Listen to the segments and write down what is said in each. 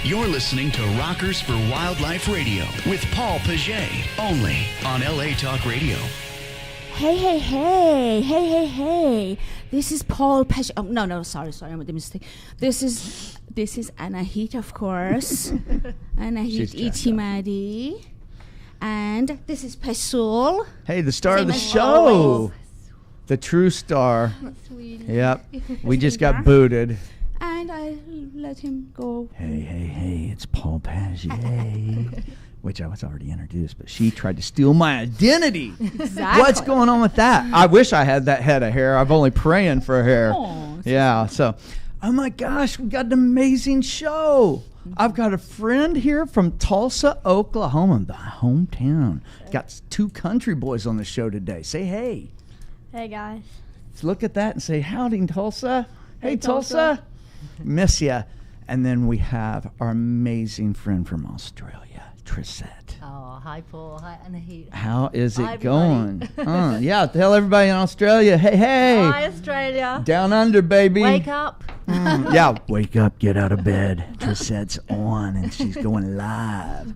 You're listening to Rockers for Wildlife Radio with Paul Paget, only on LA Talk Radio. Hey. This is Paul Paget. Oh, no, sorry, I made a mistake. This is Anahit, of course. Anahit Itimadi. And this is Pesul. Hey, the star of the show. The true star. Sweetie. Yep. We just got booted. And I let him go. Hey, it's Paul Paget. Which I was already introduced, but she tried to steal my identity. Exactly. What's going on with that? I wish I had that head of hair. I'm only praying for hair. Oh, yeah, so, oh my gosh, we got an amazing show. I've got a friend here from Tulsa, Oklahoma, my hometown. Got two country boys on the show today. Say hey. Hey, guys. Let's look at that and say howdy, Tulsa. Hey, Tulsa. Miss ya. And then we have our amazing friend from Australia, Trissette. Oh, hi, Paul. Hi, Anahit. How is it Hi, going? Yeah, tell everybody in Australia, hey. Hi, Australia. Down under, baby. Wake up. Yeah, wake up, get out of bed. Trissette's on, and she's going live.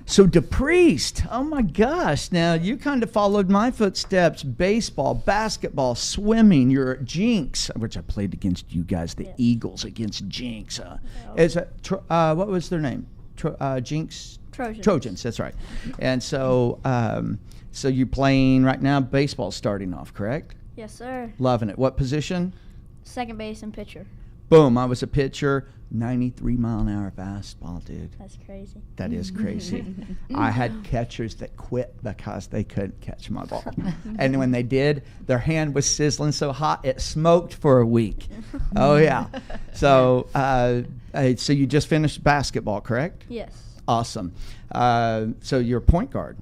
So, DePriest, oh my gosh. Now, you kind of followed my footsteps. Baseball, basketball, swimming. You're at Jinx, which I played against you guys, the Eagles against Jinx. Is that, what was their name? Jinx? Trojans, that's right. And so, so you're playing right now, baseball starting off, correct? Yes, sir. Loving it. What position? Second base and pitcher. Boom, I was a pitcher, 93-mile-an-hour fastball, dude. That's crazy. That is crazy. I had catchers that quit because they couldn't catch my ball. And when they did, their hand was sizzling so hot, it smoked for a week. Oh, yeah. So, so you just finished basketball, correct? Yes. Awesome. So you're a point guard.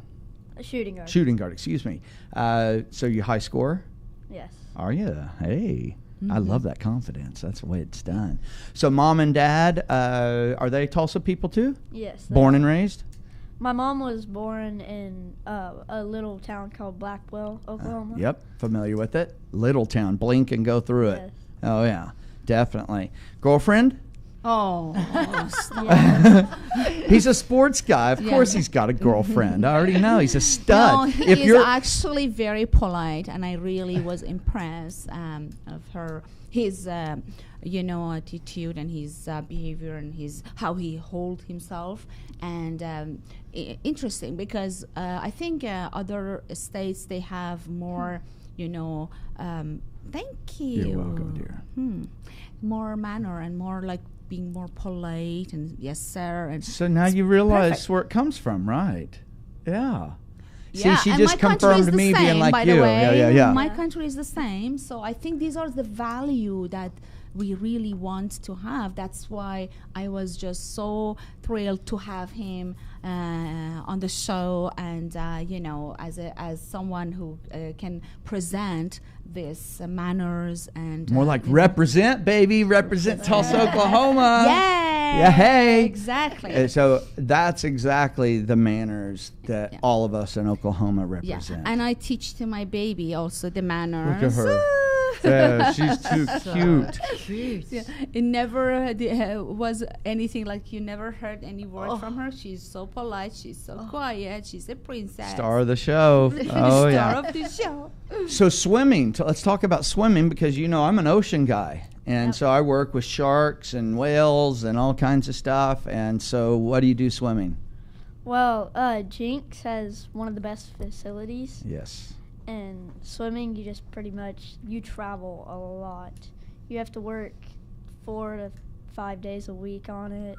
A shooting guard. Shooting guard, excuse me. So you're high scorer? Yes. Are you? Hey. I love that confidence. That's the way it's done. So mom and dad, are they Tulsa people too? Yes. Born and raised? My mom was born in a little town called Blackwell, Oklahoma. Yep, familiar with it. Little town, blink and go through it. Yes. Oh yeah, definitely. Girlfriend? Oh. He's a sports guy. Of course he's got a girlfriend. I already know. He's a stud. No, he is actually very polite, and I really was impressed of his attitude and his behavior and how he hold himself. And interesting because I think other states, they have more, thank you. You're welcome, dear. More manner and more like being more polite and yes sir, and so now you realize perfect. where it comes from, right? Yeah. Yeah, see, she and just my country is confirmed the me same, being like by you. the way. Yeah. My country is the same, so I think these are the value that we really want to have. That's why I was just so thrilled to have him on the show, and as someone who can present this manners and more like represent, baby, represent Tulsa, Oklahoma. Yeah, hey, exactly. So that's exactly the manners that all of us in Oklahoma represent. And I teach to my baby also the manners. Look at her. Yeah, she's too cute. Yeah, it never was anything like, you never heard any word from her. She's so polite. She's so quiet. She's a princess. Star of the show. Oh, Star of the show. So swimming. Let's talk about swimming because, I'm an ocean guy. And so I work with sharks and whales and all kinds of stuff. And so what do you do swimming? Well, Jinx has one of the best facilities. Yes. And swimming, you just pretty much, you travel a lot. You have to work 4 to 5 days a week on it.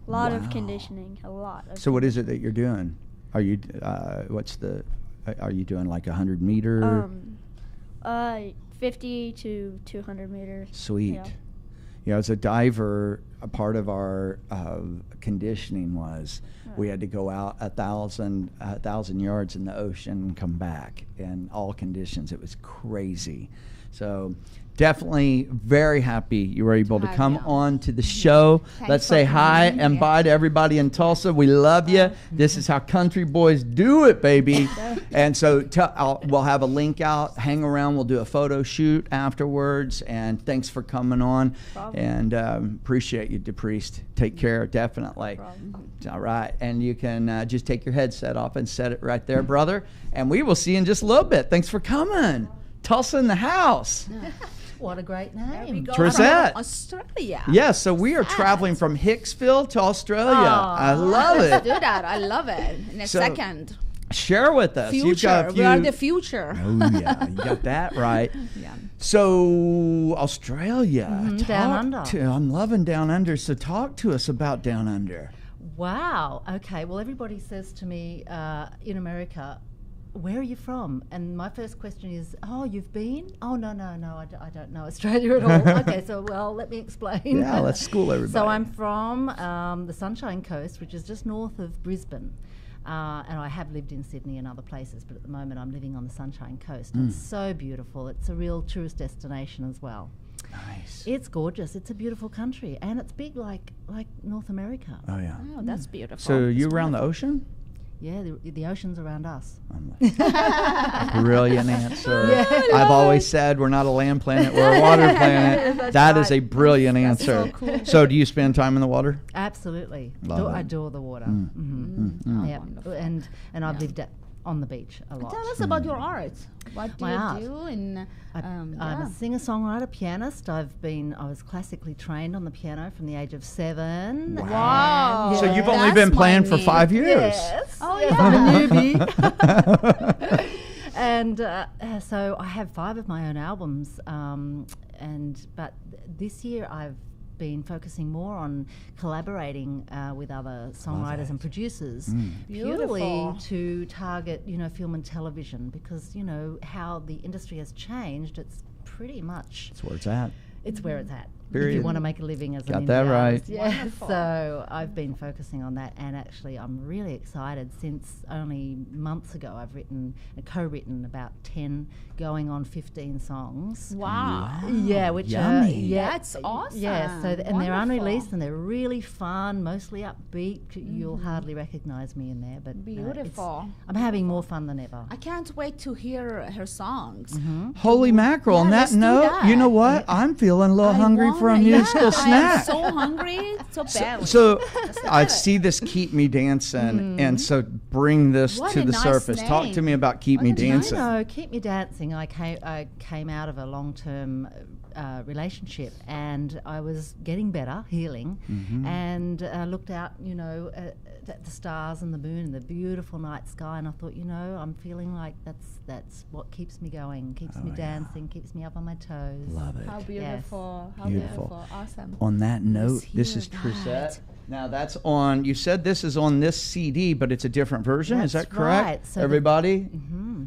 A lot of conditioning, a lot. So what is it that you're doing? Are you, are you doing like 100 meter? 50 to 200 meters. Sweet. Yeah. as a diver, a part of our conditioning was we had to go out 1,000 yards in the ocean and come back in all conditions. It was crazy. So definitely very happy you were able to come on to the show. Let's say hi and bye to everybody in Tulsa. We love you. This is how country boys do it, baby. And so we'll have a link out. Hang around. We'll do a photo shoot afterwards. And thanks for coming on. And appreciate you, DePriest. Take care, definitely. All right. And you can just take your headset off and set it right there, brother. And we will see you in just a little bit. Thanks for coming. Tulsa in the house. What a great name. Trezette. Australia. Yes, so we are traveling from Hicksville to Australia. I love it. Let's do that. I love it. In a second. Share with us. Future. You've got a few, we are the future. Oh, yeah. You got that right. Yeah. So, Australia. Down Under. I'm loving Down Under. So, talk to us about Down Under. Wow. Okay. Well, everybody says to me in America, where are you from? And my first question is, oh, you've been? Oh, no, I don't know Australia at all. Okay, so, well, let me explain. Yeah, let's school everybody. So I'm from the Sunshine Coast, which is just north of Brisbane. And I have lived in Sydney and other places, but at the moment I'm living on the Sunshine Coast. It's so beautiful. It's a real tourist destination as well. Nice. It's gorgeous. It's a beautiful country. And it's big like North America. Oh, yeah. Oh, that's beautiful. So, you around the ocean? Yeah, the ocean's around us. Brilliant answer. I've always said we're not a land planet, we're a water planet. That is a brilliant answer. So do you spend time in the water? Absolutely. Love I it. adore the water. Oh, Yeah. wonderful. And I've lived on the beach a lot. Tell us about your art. What do My you art. do? And I'm a singer-songwriter, pianist. I was classically trained on the piano from the age of 7. Wow. So you've only That's been my playing for need. 5 years. Yes. Oh, yes, yeah. I'm a newbie. And so I have 5 of my own albums. But this year I've been focusing more on collaborating with other songwriters and producers, purely Beautiful. to target, film and television, because how the industry has changed. It's pretty much That's where it's at. it's where it's at. If Period. you want to make a living as Got an that indie right. artist. Yeah. Wonderful. So I've been focusing on that, and actually I'm really excited. Since only months ago I've co-written about 10 going on 15 songs. wow. Yeah, which Yummy. That's awesome. Yeah, and they're Wonderful. unreleased and they're really fun, mostly upbeat. You'll hardly recognize me in there, but Beautiful. I'm having more fun than ever. I can't wait to hear her songs. Holy mackerel. On Yeah, that let's do note, that. you know what? I'm feeling a little hungry for a musical I snack. am so hungry, so bad. So I see this Keep Me Dancing, and so bring this What to a the nice surface. Talk to name. me about Keep Me Dancing. No, Keep Me Dancing. I came out of a long-term relationship, and I was getting better, healing, and looked out, at the stars and the moon and the beautiful night sky, and I thought, I'm feeling like that's what keeps me going, keeps me dancing, keeps me up on my toes. Love it. How beautiful. How Beautiful. beautiful. Awesome. On that note, this hear is that. Trezette. Now that's on, you said this is on this CD, but it's a different version. Is That's that correct? right. So Everybody?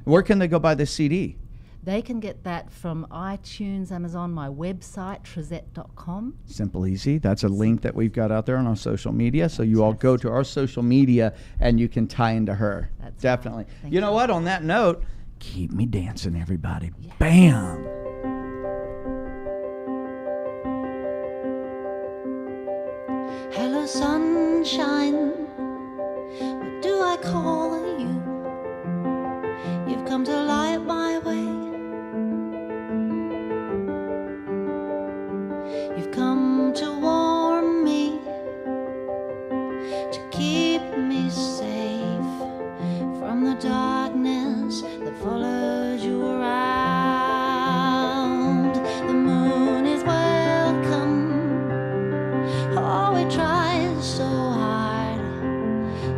Where can they go buy this CD? They can get that from iTunes, Amazon, my website, trezette.com. Simple, easy. That's a link that we've got out there on our social media. So you all go to our social media and you can tie into her. That's Definitely. right. Thank You know you. what? On that note, keep me dancing, everybody. Bam. Hello, sunshine. What do I call you? You've come to light my way. You've come to warm me, to keep me safe from the darkness that follows you around. The moon is welcome. Oh, it tries so hard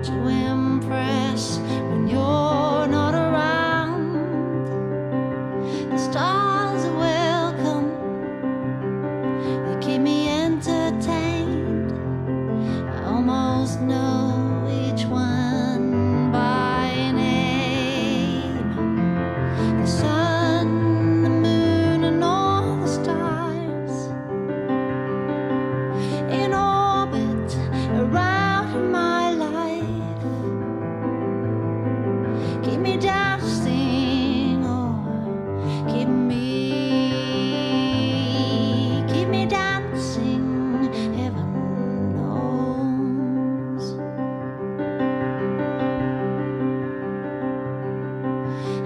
to impress when you're not around. The stars are welcome. They keep me entertained. I almost know each one by name. dancing, oh, keep me dancing, heaven knows.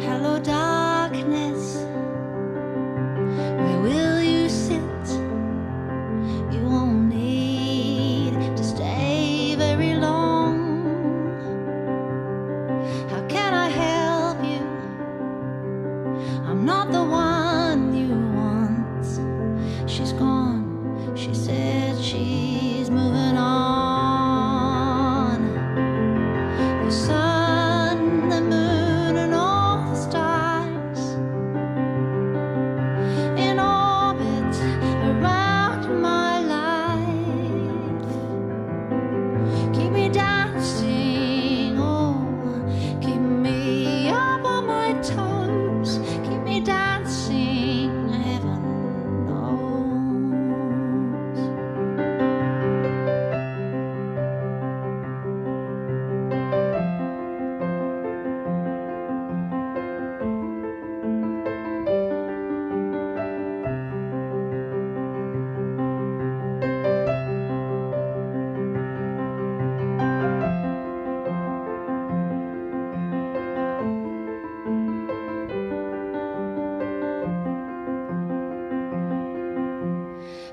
Hello, darkness, where will you sit? You won't need to stay very long. How can I help you? I'm not the one you want. She's gone. She said she's moving on. The sun, the moon, and all the stars in orbit around my life keep me dancing, oh, keep me up on my toes, keep me dancing, heaven knows.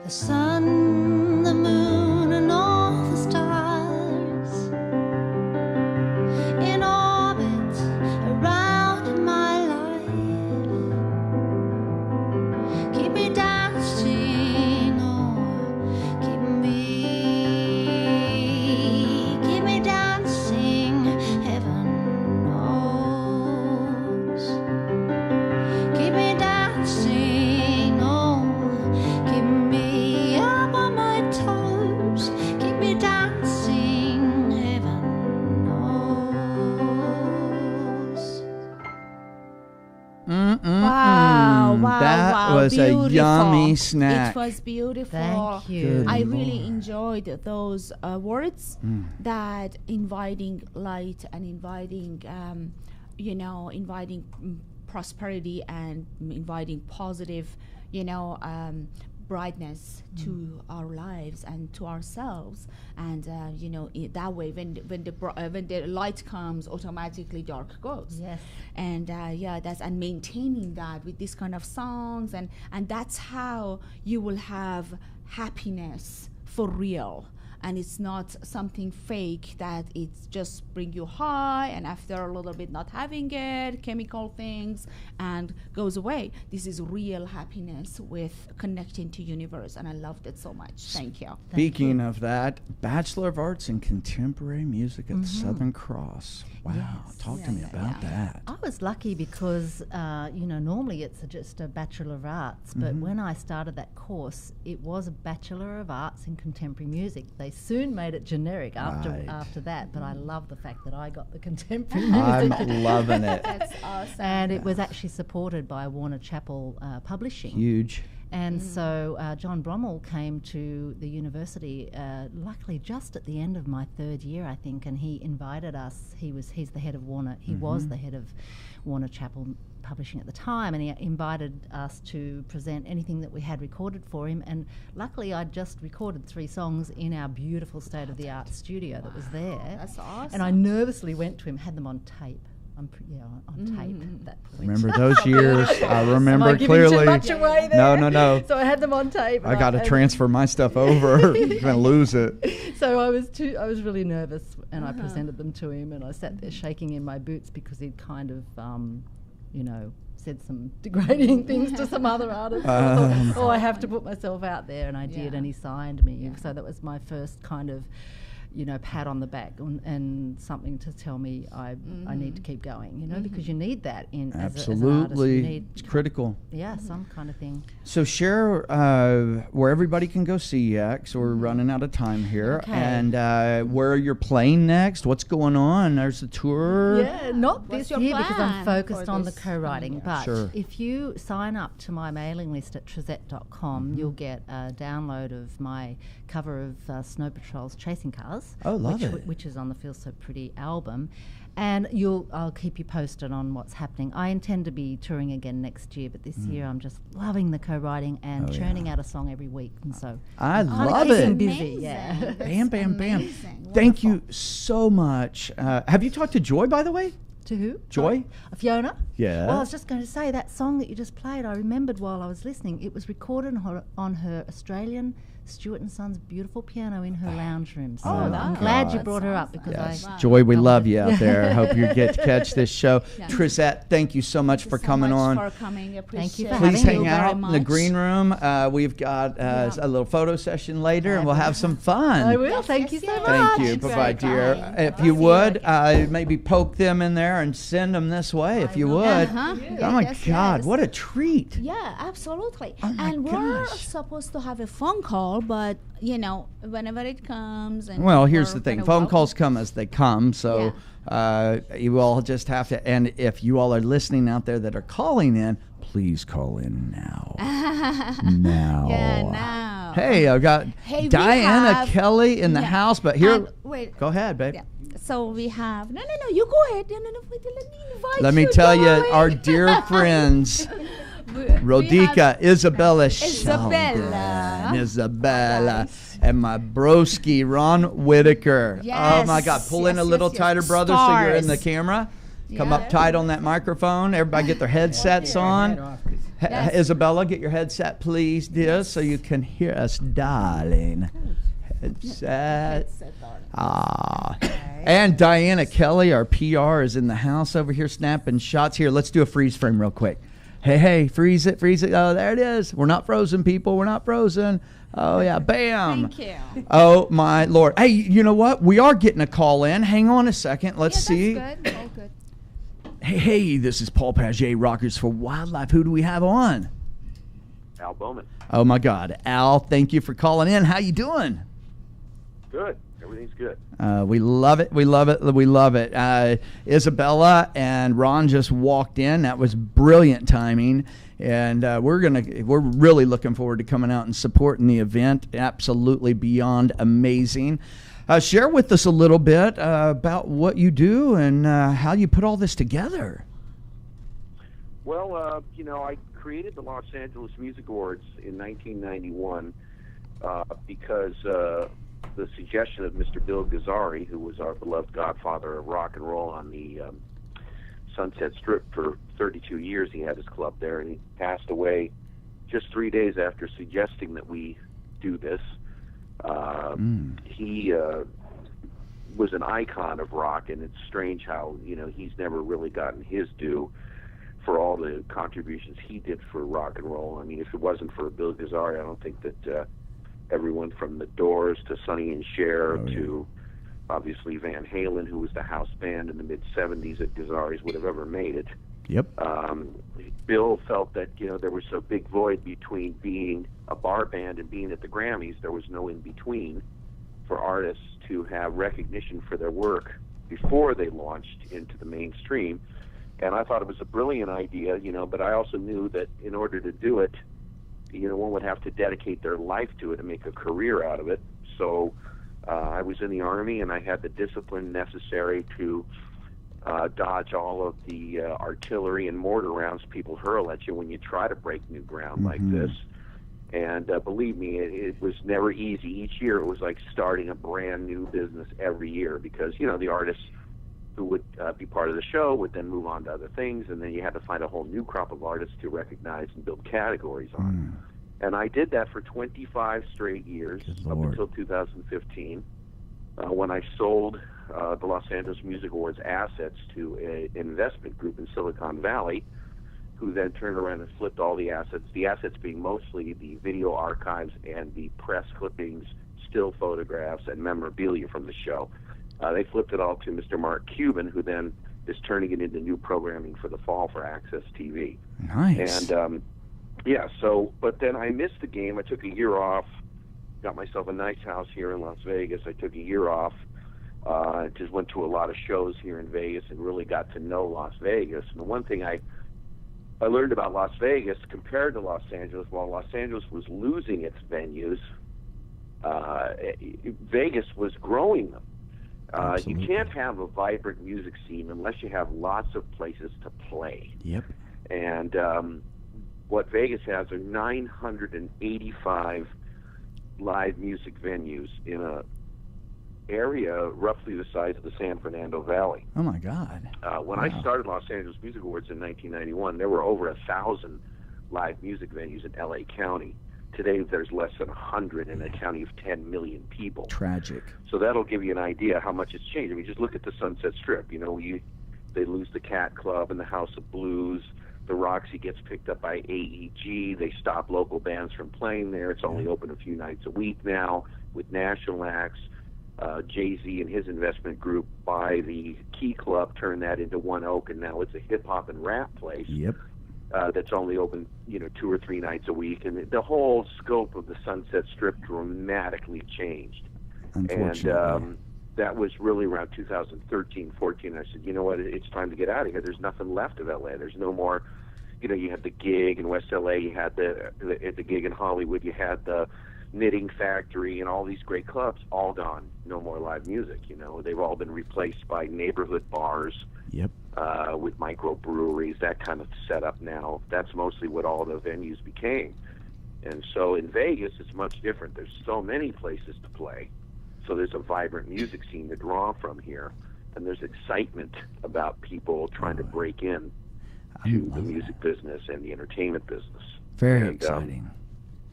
The sun, the moon, and all the stars in orbit around my life keep me dancing, oh, keep me dancing, heaven knows. Keep me dancing, oh, keep me up on my toes, keep me dancing, heaven knows. Wow, wow, That wow. was beautiful. a yummy snack. It was beautiful. Thank you. Good I really Lord. enjoyed those words that inviting light and inviting, inviting prosperity and inviting positive, brightness to our lives and to ourselves. And that way, when the light comes, automatically dark goes. Yes. And and maintaining that with this kind of songs, and that's how you will have happiness for real. And it's not something fake that it's just bring you high and after a little bit not having it, chemical things, and goes away. This is real happiness with connecting to universe, and I loved it so much. Thank you. Speaking of that, Bachelor of Arts in Contemporary Music at Southern Cross. Wow, Yes. talk to me about that. I was lucky because, normally it's just a Bachelor of Arts, but when I started that course, it was a Bachelor of Arts in Contemporary Music. They soon made it generic Right. after that, but I love the fact that I got the contemporary I'm music. loving it. That's awesome. And it was actually supported by Warner Chappell Publishing. Huge. And so John Brommel came to the university, luckily just at the end of my third year, I think, and he invited us. He's the head of Warner. He was the head of Warner Chappell Publishing at the time, and he invited us to present anything that we had recorded for him. And luckily, I'd just recorded 3 songs in our beautiful state-of-the-art studio that was there. That's awesome. And I nervously went to him, had them on tape. On tape at that point. Remember those years? I Am remember I giving clearly. too much away No, there? no. So I had them on tape. I got to transfer my stuff over. You're going to lose it. So I was really nervous, and I presented them to him, and I sat there shaking in my boots because he'd kind of, said some degrading things to some other artists. So I thought, I have to put myself out there, and I did, and he signed me. So that was my first kind of, pat on the back and something to tell me I need to keep going, because you need that as an artist. Absolutely. You need It's critical. some kind of thing. So share where everybody can go see you at, 'cause we're running out of time here. Okay. And where you're playing next, what's going on? There's the tour. Yeah, not What's this your year because plan I'm focused for on the this co-writing. year? But Sure. if you sign up to my mailing list at trizette.com, you'll get a download of my cover of Snow Patrol's Chasing Cars. Oh, love it. Which is on the Feel So Pretty album. And I'll keep you posted on what's happening. I intend to be touring again next year, but this year I'm just loving the co-writing and churning out a song every week. And so I love keeping it. busy. Yeah. Bam, bam, bam. Amazing. Thank you so much. Have you talked to Joy, by the way? To who? Joy? Fiona? Yeah. Well, I was just going to say that song that you just played, I remembered while I was listening. It was recorded on her Australian Stewart and Sons beautiful piano in her lounge room. So I'm glad you brought her up because Yes. I... Joy, we love you out there. Hope you get to catch this show. Trisette, thank you so much for coming on. For coming. Thank you for Please having hang me. out in the green room. We've got a little photo session later, and we'll have some fun. I will. Thank you so much. Thank you. Bye-bye, dear. If you would, maybe poke them in there and send them this way, if you would. Oh, my God. What a treat. Yeah, absolutely. Oh my And we're gosh. supposed to have a phone call, but whenever it comes. And Well, here's we're the thing. gonna Phone welcome- calls come as they come, so you all just have to. And if you all are listening out there that are calling in, please call in now. Now. Yeah, now. Hey, I've got Hey, we Diana have- Kelly in the house, but here, And wait. go ahead, babe. Yeah. So we have. No. You go ahead. No. Wait, let me invite Let me you, tell you, darling. our dear friends, We Rodica, have- Isabella, Isabella. Sheldon, Isabella, and my broski, Ron Whitaker. Oh my God, pull in a little yes. tighter, brother, so you're in the Stars. camera. Come Yeah. up tight on that microphone. Everybody get their headsets on. Yes. Isabella, get your headset, please, dear, so you can hear us, darling. Headset. Ah. And Diana Kelly, our PR, is in the house over here snapping shots. Here, let's do a freeze frame real quick. Hey, freeze it. Oh, there it is. We're not frozen, people. We're not frozen. Oh, yeah, bam. Thank you. Oh, my Lord. Hey, you know what? We are getting a call in. Hang on a second. Let's see. That's good. All good. Hey, this is Paul Paget, Rockers for Wildlife. Who do we have on? Al Bowman. Oh, my God. Al, thank you for calling in. How you doing? Good. Everything's good. We love it. We love it. We love it. Isabella and Ron just walked in. That was brilliant timing, and we're really looking forward to coming out and supporting the event. Absolutely beyond amazing. Share with us a little bit about what you do and how you put all this together. Well, I created the Los Angeles Music Awards in 1991 because the suggestion of Mr. Bill Gazzari, who was our beloved godfather of rock and roll on the Sunset Strip for 32 years. He had his club there, and he passed away just 3 days after suggesting that we do this. He was an icon of rock, and it's strange how he's never really gotten his due for all the contributions he did for rock and roll. I mean, if it wasn't for Bill Gazzari, I don't think that everyone from the Doors to Sonny and Cher to obviously Van Halen, who was the house band in the mid-'70s at Gazzari's, would have ever made it. Yep. Bill felt that there was a big void between being a bar band and being at the Grammys. There was no in-between for artists to have recognition for their work before they launched into the mainstream. And I thought it was a brilliant idea, but I also knew that in order to do it, one would have to dedicate their life to it and make a career out of it. So I was in the Army, and I had the discipline necessary to dodge all of the artillery and mortar rounds people hurl at you when you try to break new ground like this. And believe me, it was never easy. Each year it was like starting a brand new business every year because, the artists who would be part of the show would then move on to other things, and then you had to find a whole new crop of artists to recognize and build categories on. And I did that for 25 straight years up until 2015 when I sold the Los Angeles Music Awards assets to an investment group in Silicon Valley, who then turned around and flipped all the assets being mostly the video archives and the press clippings, still photographs, and memorabilia from the show. They flipped it all to Mr. Mark Cuban, who then is turning it into new programming for the fall for Access TV. Nice. And, but then I missed the game. I took a year off, got myself a nice house here in Las Vegas. I took a year off, just went to a lot of shows here in Vegas and really got to know Las Vegas. And the one thing I learned about Las Vegas compared to Los Angeles, while Los Angeles was losing its venues, Vegas was growing them. Absolutely. You can't have a vibrant music scene unless you have lots of places to play. Yep. And what Vegas has are 985 live music venues in a area roughly the size of the San Fernando Valley. Oh my God! When I started Los Angeles Music Awards in 1991, there were over 1,000 live music venues in LA County. Today, there's less than 100 in a county of 10 million people. Tragic. So that'll give you an idea how much it's changed. I mean, just look at the Sunset Strip. You know, they lose the Cat Club and the House of Blues. The Roxy gets picked up by AEG. They stop local bands from playing there. It's only open a few nights a week now with national acts. Jay-Z and his investment group buy the Key Club, turn that into One Oak, and now it's a hip-hop and rap place. Yep. That's only open, 2 or 3 nights a week. And the whole scope of the Sunset Strip dramatically changed. Unfortunately. And that was really around 2013, 14. I said, you know what, it's time to get out of here. There's nothing left of L.A. There's no more, you had the Gig in West L.A., you had the Gig in Hollywood, you had the Knitting Factory and all these great clubs, all gone. No more live music, They've all been replaced by neighborhood bars. Yep. With microbreweries, that kind of setup now. That's mostly what all the venues became. And so in Vegas, it's much different. There's so many places to play. So there's a vibrant music scene to draw from here. And there's excitement about people trying to break in to the music business and the entertainment business. Very exciting.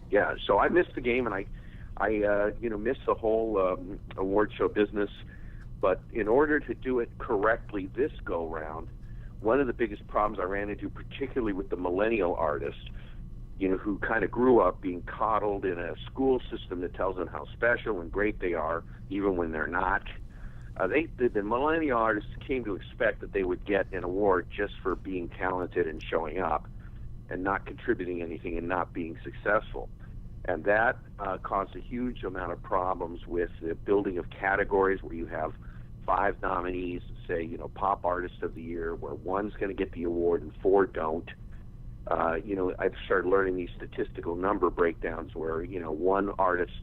Yeah, so I missed the game, and I missed the whole award show business. But in order to do it correctly this go-round, one of the biggest problems I ran into, particularly with the millennial artists, who kind of grew up being coddled in a school system that tells them how special and great they are, even when they're not. The millennial artists came to expect that they would get an award just for being talented and showing up and not contributing anything and not being successful. And that caused a huge amount of problems with the building of categories where you have 5 nominees, say, Pop Artist of the Year, where one's going to get the award and 4 don't. I've started learning these statistical number breakdowns where, one artist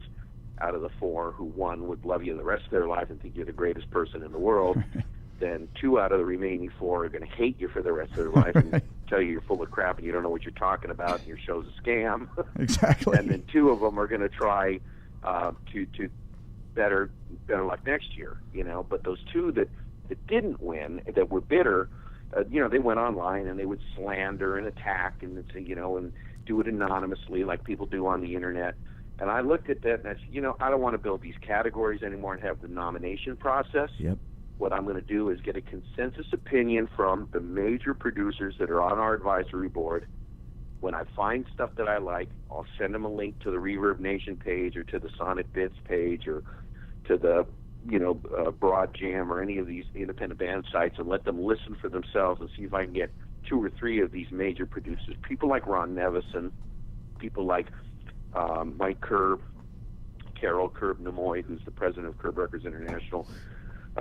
out of the 4 who won would love you the rest of their life and think you're the greatest person in the world. Then 2 out of the remaining 4 are going to hate you for the rest of their life and tell you you're full of crap and you don't know what you're talking about and your show's a scam. Exactly. And then 2 of them are going to try to better luck next year, But those 2 that didn't win, that were bitter, they went online and they would slander and attack and and do it anonymously like people do on the internet. And I looked at that and I said, I don't want to build these categories anymore and have the nomination process. Yep. What I'm going to do is get a consensus opinion from the major producers that are on our advisory board. When I find stuff that I like, I'll send them a link to the Reverb Nation page or to the Sonic Bits page or to the Broad Jam or any of these independent band sites and let them listen for themselves and see if I can get 2 or 3 of these major producers. People like Ron Nevison, people like Mike Curb, Carol Curb Nemoy, who's the president of Curb Records International.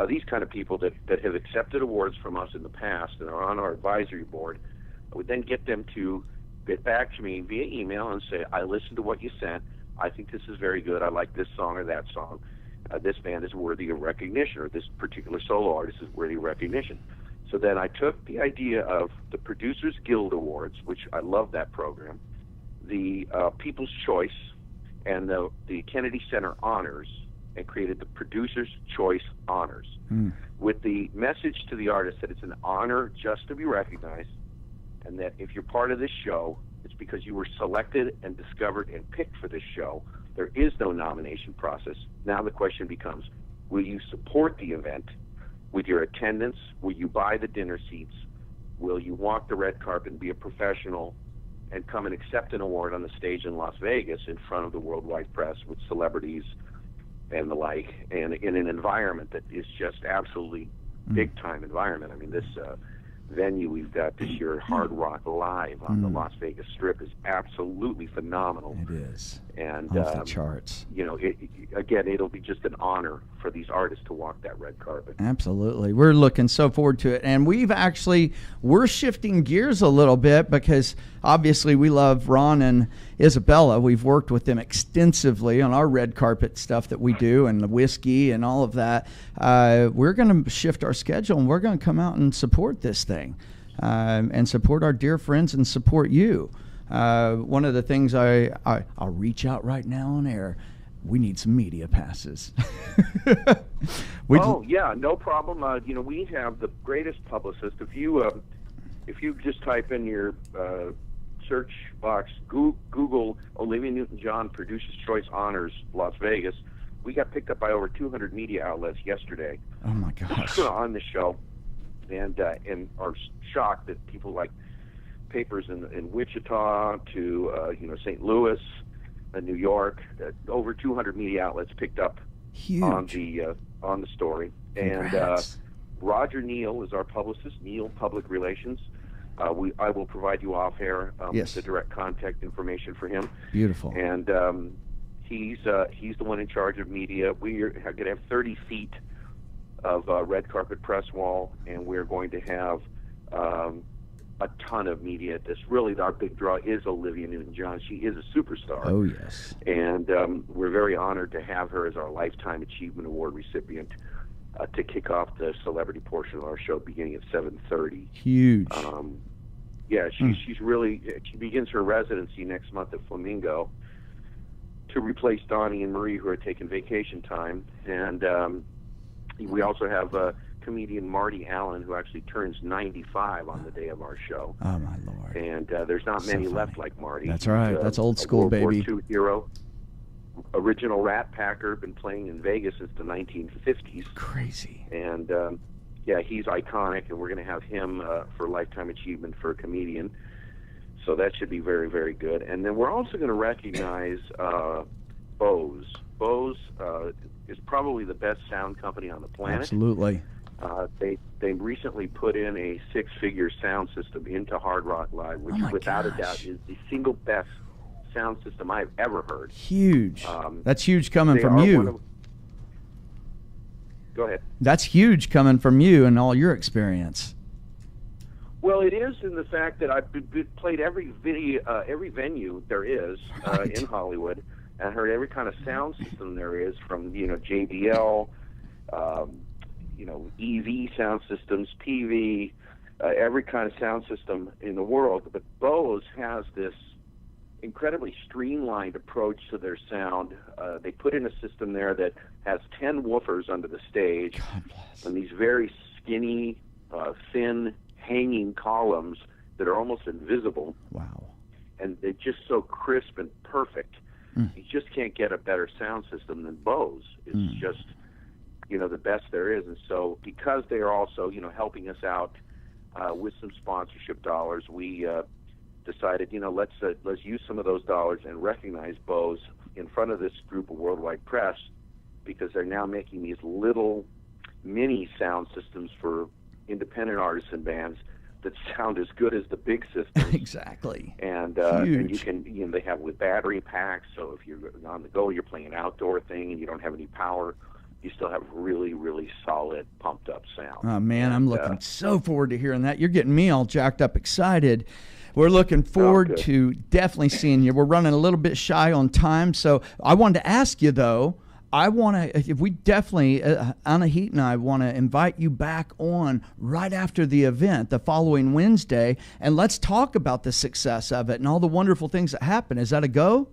These kind of people that have accepted awards from us in the past and are on our advisory board, I would then get them to get back to me via email and say, I listened to what you sent. I think this is very good. I like this song or that song. This band is worthy of recognition, or this particular solo artist is worthy of recognition. So then I took the idea of the Producers Guild Awards, which I love that program, the People's Choice, and the Kennedy Center Honors, and created the Producers' Choice Honors, with the message to the artist that it's an honor just to be recognized, and that if you're part of this show, it's because you were selected and discovered and picked for this show. There is no nomination process. Now the question becomes, will you support the event with your attendance? Will you buy the dinner seats? Will you walk the red carpet and be a professional and come and accept an award on the stage in Las Vegas in front of the worldwide press with celebrities and the like, and in an environment that is just absolutely big-time environment? I mean, this venue we've got this year, Hard Rock Live on the Las Vegas Strip, is absolutely phenomenal. It is. And off the charts. It'll be just an honor for these artists to walk that red carpet. Absolutely. We're looking so forward to it. And we're shifting gears a little bit because obviously we love Ron and Isabella. We've worked with them extensively on our red carpet stuff that we do and the whiskey and all of that. We're going to shift our schedule and we're going to come out and support this thing and support our dear friends and support you. One of the things I'll reach out right now on air. We need some media passes. Yeah, no problem. We have the greatest publicist. If you just type in your search box, Google Olivia Newton-John Producer's Choice Honors Las Vegas, we got picked up by over 200 media outlets yesterday. Oh my gosh! On the show, and are shocked that people like papers in Wichita to St. Louis. New York, over 200 media outlets picked up on the story. Congrats. And Roger Neal is our publicist, Neal Public Relations. I will provide you off air the direct contact information for him. Beautiful. And he's the one in charge of media. We are going to have 30 feet of red carpet press wall, and we're going to have a ton of media. Really, our big draw is Olivia Newton-John. She is a superstar. Oh, yes. And we're very honored to have her as our Lifetime Achievement Award recipient to kick off the celebrity portion of our show beginning at 7:30. Huge. She begins her residency next month at Flamingo to replace Donnie and Marie, who are taking vacation time. And we also have comedian Marty Allen, who actually turns 95 on the day of our show. Oh, my Lord. And there's not many left like Marty. That's right. That's old school, baby. baby. World War II hero. Original Rat Packer, been playing in Vegas since the 1950s. Crazy. And, he's iconic, and we're going to have him for Lifetime Achievement for a comedian. So that should be very, very good. And then we're also going to recognize Bose. Bose is probably the best sound company on the planet. Absolutely. They recently put in a 6-figure sound system into Hard Rock Live, which without a doubt is the single best sound system I've ever heard. Huge. That's huge coming from you. Go ahead. That's huge coming from you and all your experience. Well, it is in the fact that I've played every venue there is in Hollywood, and heard every kind of sound system there is, from JBL, EV sound systems, PV, every kind of sound system in the world. But Bose has this incredibly streamlined approach to their sound. They put in a system there that has 10 woofers under the stage, and these very skinny, thin, hanging columns that are almost invisible. Wow. And they're just so crisp and perfect. You just can't get a better sound system than Bose. It's just, the best there is. And so because they are also, helping us out with some sponsorship dollars, we decided, let's use some of those dollars and recognize Bose in front of this group of worldwide press, because they're now making these little mini sound systems for independent artists and bands that sound as good as the big systems. Exactly. And you can, they have with battery packs, so if you're on the go, you're playing an outdoor thing and you don't have any power, you still have really, really solid, pumped up sound. Oh, man, I'm looking so forward to hearing that. You're getting me all jacked up, excited. We're looking forward to definitely seeing you. We're running a little bit shy on time, so I wanted to ask you, though, if we definitely, Anahit and I want to invite you back on right after the event, the following Wednesday, and let's talk about the success of it and all the wonderful things that happen. Is that a go?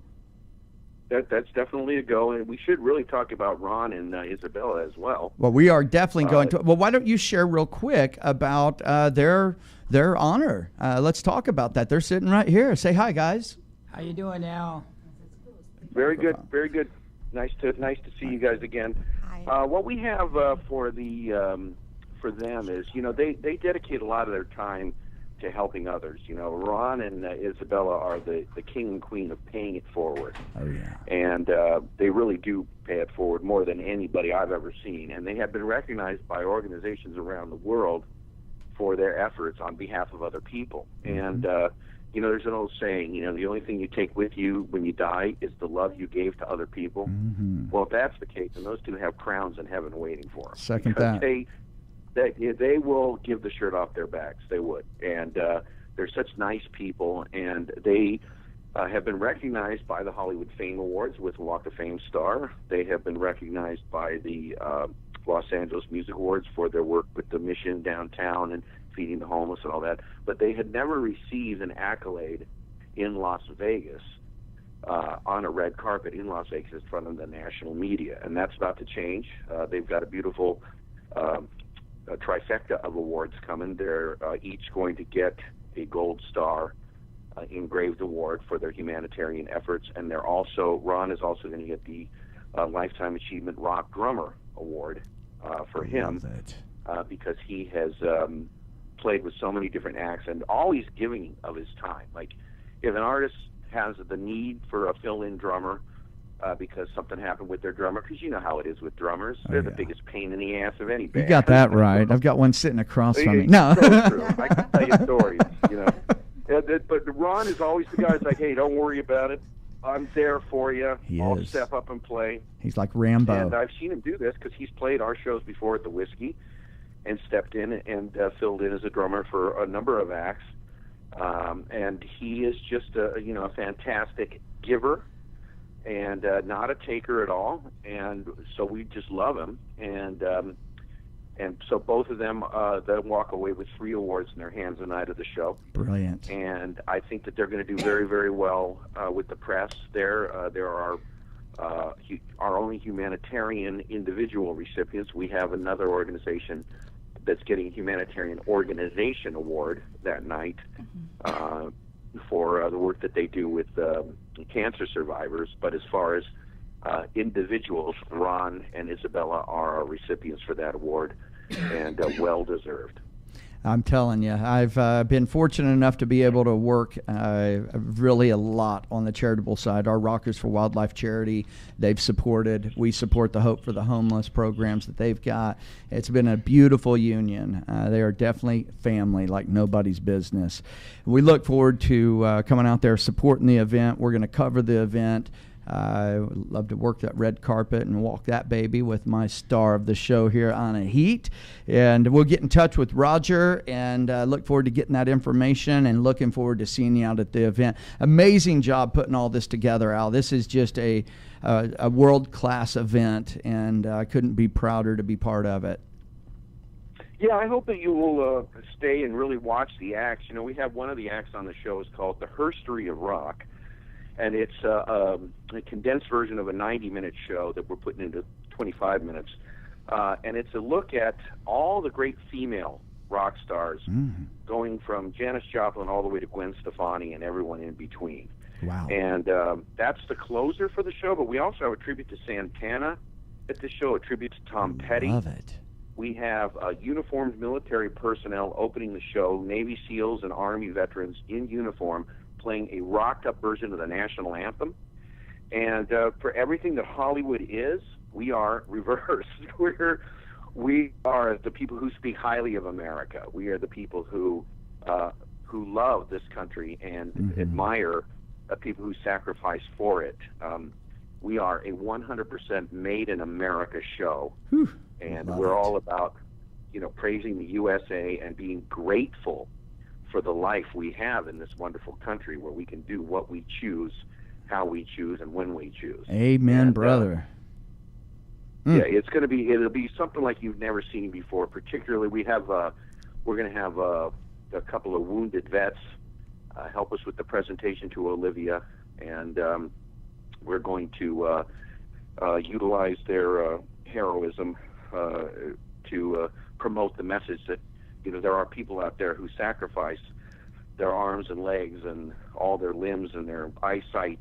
That's definitely a go, and we should really talk about Ron and Isabella as well. Well, we are definitely going to. Well, why don't you share real quick about their honor? Let's talk about that. They're sitting right here. Say hi, guys. How you doing now? Very good, very good. Nice to see you guys again. What we have for them is, they dedicate a lot of their time to helping others. Ron and Isabella are the king and queen of paying it forward. Oh, yeah. And they really do pay it forward more than anybody I've ever seen. And they have been recognized by organizations around the world for their efforts on behalf of other people. And, there's an old saying, the only thing you take with you when you die is the love you gave to other people. Well, if that's the case, then those two have crowns in heaven waiting for them. Second that. They will give the shirt off their backs. They would. And they're such nice people, and they have been recognized by the Hollywood Fame Awards with Walk of Fame star. They have been recognized by the Los Angeles Music Awards for their work with the mission downtown and feeding the homeless and all that. But they had never received an accolade in Las Vegas on a red carpet in Las Vegas in front of the national media, and that's about to change. They've got a beautiful a trifecta of awards coming. They're each going to get a gold star engraved award for their humanitarian efforts, and Ron is also going to get the Lifetime Achievement Rock Drummer Award for him because he has played with so many different acts and always giving of his time. Like, if an artist has the need for a fill-in drummer because something happened with their drummer, because you know how it is with drummers. They're the biggest pain in the ass of any band. You got that right. I've got one sitting across from me. No. So true. I can tell you stories, you know. But Ron is always the guy that's like, hey, don't worry about it. I'm there for you. I'll step up and play. He's like Rambo. And I've seen him do this because he's played our shows before at the Whiskey and stepped in and filled in as a drummer for a number of acts. And he is just a fantastic giver and not a taker at all. And so we just love him. And so both of them they'll walk away with 3 awards in their hands the night of the show. Brilliant. And I think that they're going to do very, very well with the press. There are our only humanitarian individual recipients. We have another organization that's getting a humanitarian organization award that night for the work that they do with cancer survivors. But as far as individuals, Ron and Isabella are our recipients for that award, and well deserved. I'm telling you, I've been fortunate enough to be able to work really a lot on the charitable side. Our Rockers for Wildlife charity, we support the Hope for the Homeless programs that they've got. It's been a beautiful union. They are definitely family like nobody's business. We look forward to coming out there supporting the event. We're going to cover the event. I would love to work that red carpet and walk that baby with my star of the show here, Anna Heat. And we'll get in touch with Roger and look forward to getting that information and looking forward to seeing you out at the event. Amazing job putting all this together, Al. This is just a world-class event, and I couldn't be prouder to be part of it. Yeah, I hope that you will stay and really watch the acts. You know, we have one of the acts on the show is called The Herstory of Rock. And it's a condensed version of a 90-minute show that we're putting into 25 minutes. And it's a look at all the great female rock stars, going from Janis Joplin all the way to Gwen Stefani and everyone in between. Wow. And that's the closer for the show, but we also have a tribute to Santana at the show, a tribute to Tom Petty. Love it. We have uniformed military personnel opening the show, Navy SEALs and Army veterans in uniform, playing a rocked-up version of the national anthem. And for everything that Hollywood is, we are reversed. We are the people who speak highly of America. We are the people who love this country and admire people who sacrifice for it. We are a 100% made in America show. And we're all about, praising the USA and being grateful for the life we have in this wonderful country where we can do what we choose, how we choose, and when we choose. Amen, brother. Yeah, it'll be something like you've never seen before. Particularly, we're going to have a couple of wounded vets help us with the presentation to Olivia, and we're going to utilize their heroism to promote the message that there are people out there who sacrifice their arms and legs and all their limbs and their eyesight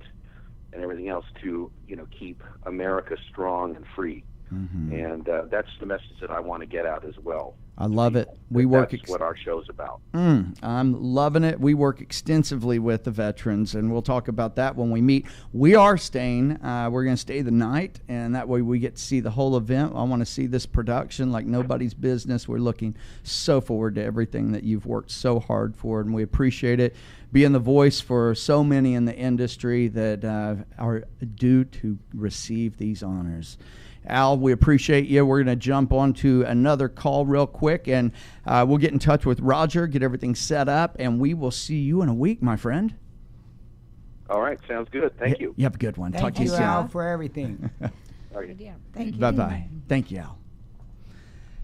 and everything else to, keep America strong and free. And that's the message that I want to get out as well. I love it. That's what our show's about. I'm loving it. We work extensively with the veterans, and we'll talk about that when we meet. We are staying. We're going to stay the night, and that way we get to see the whole event. I want to see this production like nobody's business. We're looking so forward to everything that you've worked so hard for, and we appreciate it. Being the voice for so many in the industry that are due to receive these honors. Al, we appreciate you. We're going to jump on to another call real quick, and we'll get in touch with Roger, get everything set up, and we will see you in a week, my friend. All right, sounds good. Thank you. You have a good one. Talk Thank to you you, soon. Al, for everything. All right. Thank you. Bye-bye. Thank you, Al.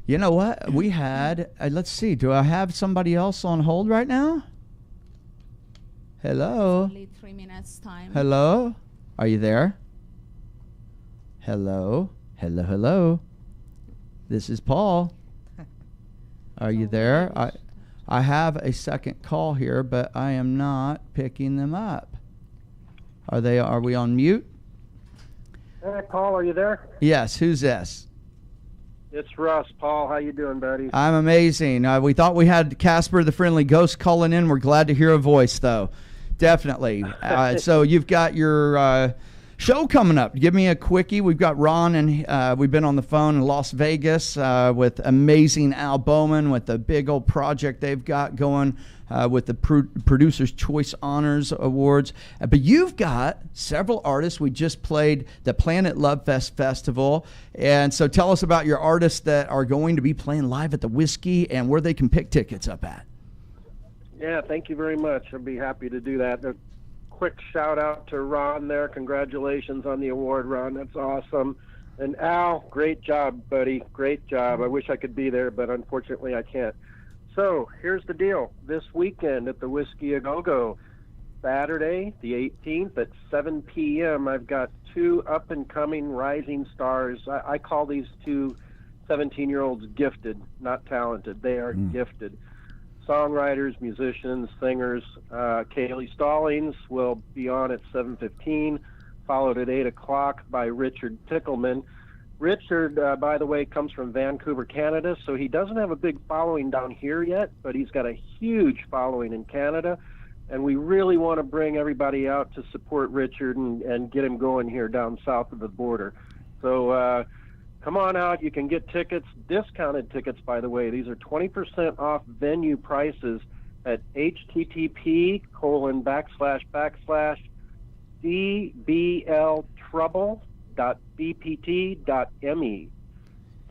You know what? We had, let's see, do I have somebody else on hold right now? Hello? Only 3 minutes time. Hello? Are you there? Hello? Hello, hello? This is Paul. Are you there? I have a second call here, but I am not picking them up. Are we on mute? Hey, Paul, are you there? Yes, who's this? It's Russ. Paul, how you doing, buddy? I'm amazing. We thought we had Casper the Friendly Ghost calling in. We're glad to hear a voice, though. Definitely. So you've got your show coming up. Give me a quickie. We've got Ron, and we've been on the phone in Las Vegas with amazing Al Bowman with the big old project they've got going with the Producer's Choice Honors Awards. But you've got several artists. We just played the Planet Love Fest Festival. And so tell us about your artists that are going to be playing live at the Whiskey and where they can pick tickets up at. Yeah, thank you very much. I'd be happy to do that. A quick shout out to Ron there. Congratulations on the award, Ron. That's awesome. And Al, great job, buddy. Great job. I wish I could be there, but unfortunately I can't. So here's the deal. This weekend at the Whiskey A Go-Go, Saturday, the 18th at 7 p.m., I've got two up-and-coming rising stars. I call these two 17-year-olds gifted, not talented. They are gifted. Songwriters, musicians, singers. Kaylee Stallings will be on at 7:15, followed at 8 o'clock by Richard Tickleman. Richard, by the way, comes from Vancouver, Canada, so he doesn't have a big following down here yet, but he's got a huge following in Canada, and we really want to bring everybody out to support Richard and get him going here down south of the border. So come on out. You can get tickets, discounted tickets, by the way. These are 20% off venue prices at http://dbltrouble.bpt.me.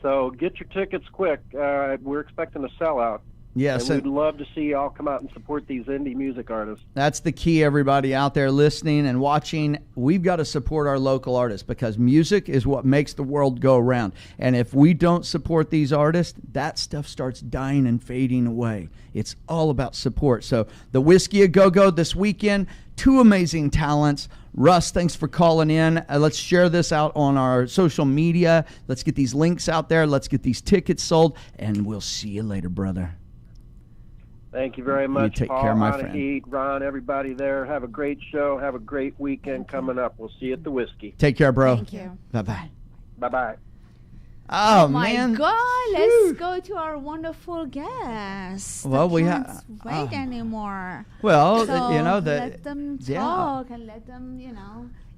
So get your tickets quick. We're expecting a sellout. Yes, and we'd love to see y'all come out and support these indie music artists. That's the key, everybody out there listening and watching. We've got to support our local artists because music is what makes the world go around. And if we don't support these artists, that stuff starts dying and fading away. It's all about support. So the Whiskey A Go-Go this weekend, two amazing talents. Russ, thanks for calling in. Let's share this out on our social media. Let's get these links out there. Let's get these tickets sold. And we'll see you later, brother. Thank you very much, take Paul, care, my Ron, friend. Heat, Ron, everybody there. Have a great show. Have a great weekend coming up. We'll see you at the Whiskey. Take care, bro. Thank you. Bye-bye. Bye-bye. Oh, My man. God, let's go to our wonderful guest. Well, we can't have wait anymore. Well, So you know let them yeah. talk and let them,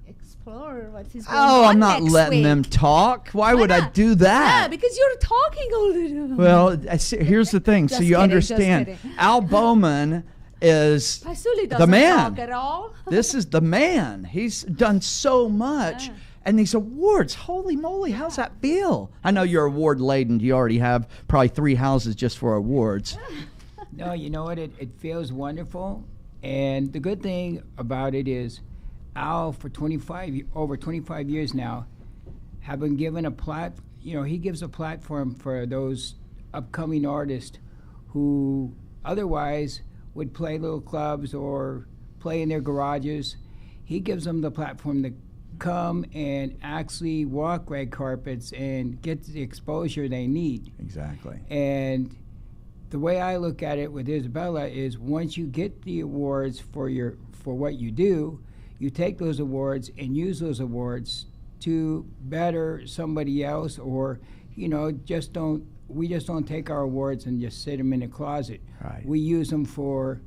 explore what is going Oh, on I'm not next letting week. them talk. Why would I not? do that? Yeah, because you're talking all the time. Well, here's the thing. So Just you kidding, just understand, kidding. Al Bowman is Pasuli the doesn't man. talk at all. This is the man. He's done so much. Yeah. And these awards, holy moly, how's that feel? I know you're award laden. You already have probably 3 houses just for awards. No, you know what? It feels wonderful. And the good thing about it is Al, for over 25 years now, have been given he gives a platform for those upcoming artists who otherwise would play little clubs or play in their garages. He gives them the platform to come and actually walk red carpets and get the exposure they need. Exactly. And the way I look at it with Isabella is once you get the awards for what you do, you take those awards and use those awards to better somebody else, or we just don't take our awards and just sit them in a closet. Right. We use them for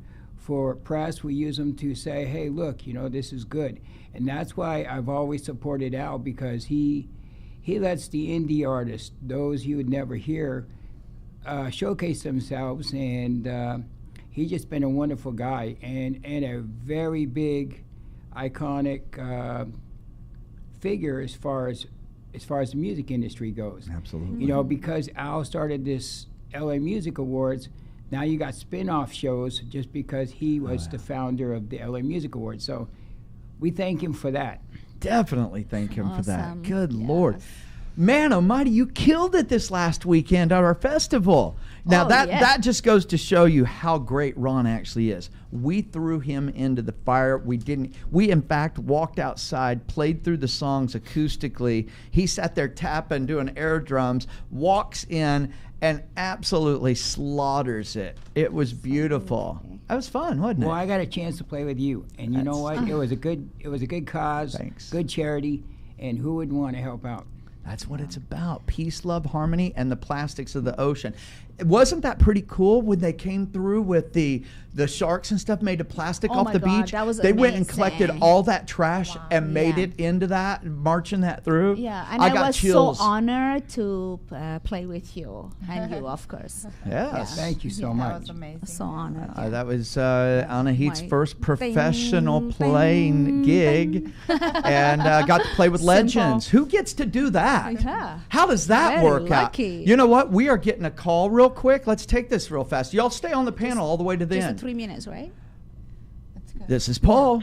press. We use them to say, hey, look, this is good. And that's why I've always supported Al, because he lets the indie artists, those you would never hear, showcase themselves. And he's just been a wonderful guy and a very big, iconic figure as far as as far as the music industry goes. Absolutely. You know, because Al started this LA Music Awards, now you got spin-off shows just because he was the founder of the LA Music Awards. So we thank him for that. Definitely thank him for that. Awesome. Good Yes. Lord. Man almighty, you killed it this last weekend at our festival. Now Oh, that yeah. that just goes to show you how great Ron actually is. We threw him into the fire. We in fact walked outside, played through the songs acoustically. He sat there tapping, doing air drums, walks in and absolutely slaughters it. It was beautiful. That was fun, wasn't it? Well, I got a chance to play with you, and you know what? It was a good cause, Thanks. good charity, and who would want to help out? That's what it's about. Peace, love, harmony, and the plastics of the ocean. Wasn't that pretty cool when they came through with the sharks and stuff made of plastic Oh off my the God, beach? that was They went and collected amazing. all that trash and made Yeah. it into that, marching that through. Yeah, and I I got was chills. so honored to play with you and you, of course. Yes. Thank you so That much. was amazing. So honored. That was Anahit's My first professional thing, playing thing, gig, and got to play with legends. Who gets to do that? Yeah. How does that Very work lucky. out? You know what? We are getting a call real quick. Let's take this real fast. Y'all stay on the panel all the way to the Just end. 3 minutes, right? This is Paul.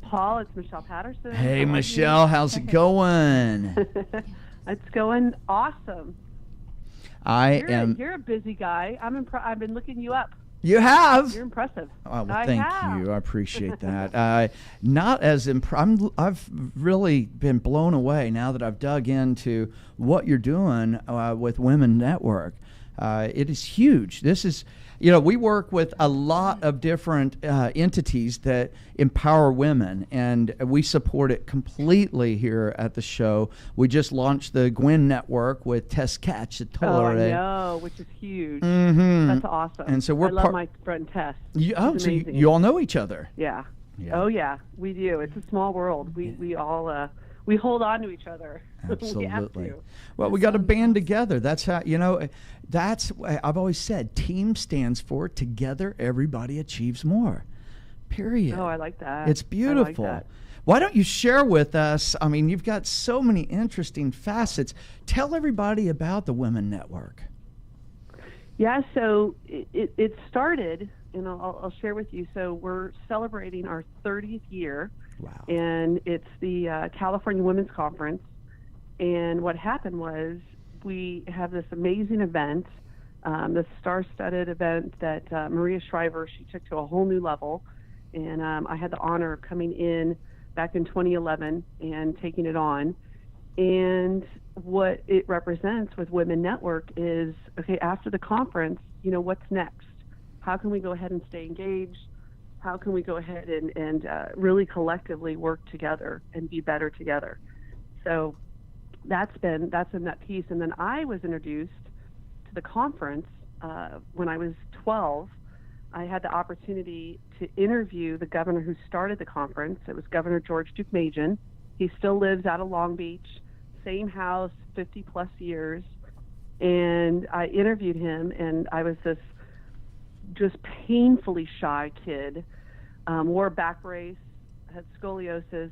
Paul, it's Michelle Patterson. Hey, How are Michelle, how's it going? you? It's going awesome. You're a busy guy. I've been looking you up. You have. You're impressive. Oh, well, I thank have. you. I appreciate that. Not as I've really been blown away now that I've dug into what you're doing with Women Network. It is huge. This is, we work with a lot of different entities that empower women, and we support it completely here at the show. We just launched the Gwen Network with Tess Catch. Oh, I know, which is huge. Mm-hmm. That's awesome. And so I love my friend Tess. She's so amazing. you all know each other. Yeah. Yeah. Oh yeah, we do. It's a small world. We all we hold on to each other. We have Absolutely. to. Well, we got to band together. That's how, that's, I've always said, team stands for together everybody achieves more. Period. Oh, I like that. It's beautiful. I like that. Why don't you share with us? I mean, you've got so many interesting facets. Tell everybody about the Women Network. Yeah, so it started, and I'll share with you. So we're celebrating our 30th year. Wow. And it's the California Women's Conference. And what happened was we have this amazing event, this star-studded event that Maria Shriver, she took to a whole new level. And I had the honor of coming in back in 2011 and taking it on. And what it represents with Women Network is, okay, after the conference, what's next? How can we go ahead and stay engaged? How can we go ahead and really collectively work together and be better together? So that's in that piece. And then I was introduced to the conference when I was 12. I had the opportunity to interview the governor who started the conference. It was Governor George Deukmejian. He still lives out of Long Beach, same house, 50 plus years. And I interviewed him, and I was this just painfully shy kid, wore a back brace, had scoliosis.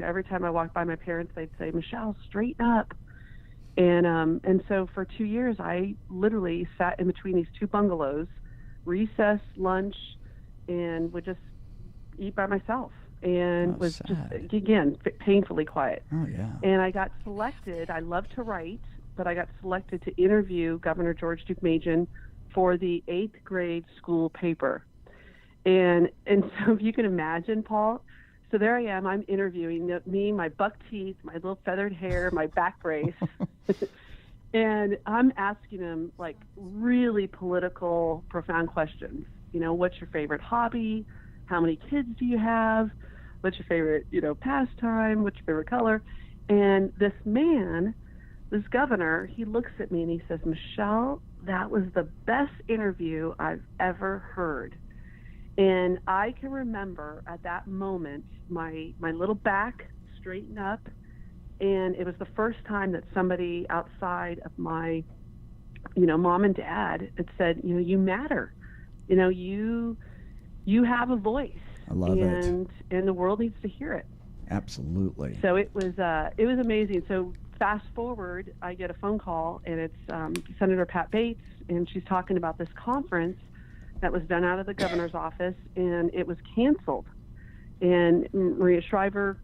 Every time I walked by my parents, they'd say, "Michelle, straighten up." And so for 2 years, I literally sat in between these two bungalows, recess, lunch, and would just eat by myself, and was sad. just, again, painfully quiet. Oh, yeah. And I got selected. I love to write, but I got selected to interview Governor George Deukmejian for the 8th grade school paper. And so if you can imagine, Paul, so there I am, I'm interviewing me, my buck teeth, my little feathered hair, my back brace. And I'm asking him like really political, profound questions. What's your favorite hobby? How many kids do you have? What's your favorite, pastime? What's your favorite color? And this man, this governor, he looks at me and he says, "Michelle, that was the best interview I've ever heard." And I can remember at that moment, my little back straightened up, and it was the first time that somebody outside of my, mom and dad had said, "You matter. You have a voice." I love it. And the world needs to hear it. Absolutely. So it was amazing. So fast forward, I get a phone call, and it's Senator Pat Bates, and she's talking about this conference that was done out of the governor's office, and it was canceled. And Maria Shriver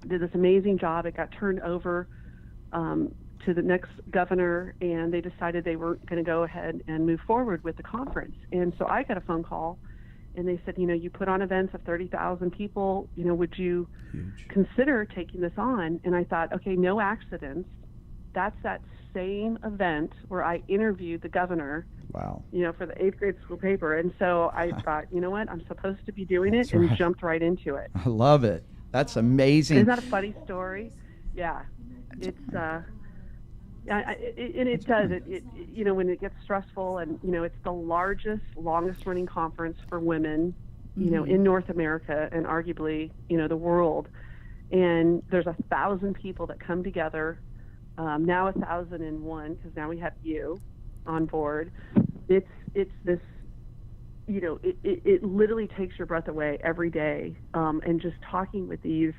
did this amazing job. It got turned over to the next governor, and they decided they weren't going to go ahead and move forward with the conference. And so I got a phone call, and they said, you put on events of 30,000 people, would you consider taking this on? And I thought, okay, no accidents. That's that same event where I interviewed the governor. Wow. For the 8th grade school paper. And so I thought, you know what, I'm supposed to be doing it, and jumped right into it. I love it. That's amazing. Isn't that a funny story? Yeah. It's, and it does. When it gets stressful, and, it's the largest, longest running conference for women, in North America, and arguably, the world. And there's 1,000 people that come together, now 1,001, because now we have you on board. It's this, it literally takes your breath away every day. And just talking with these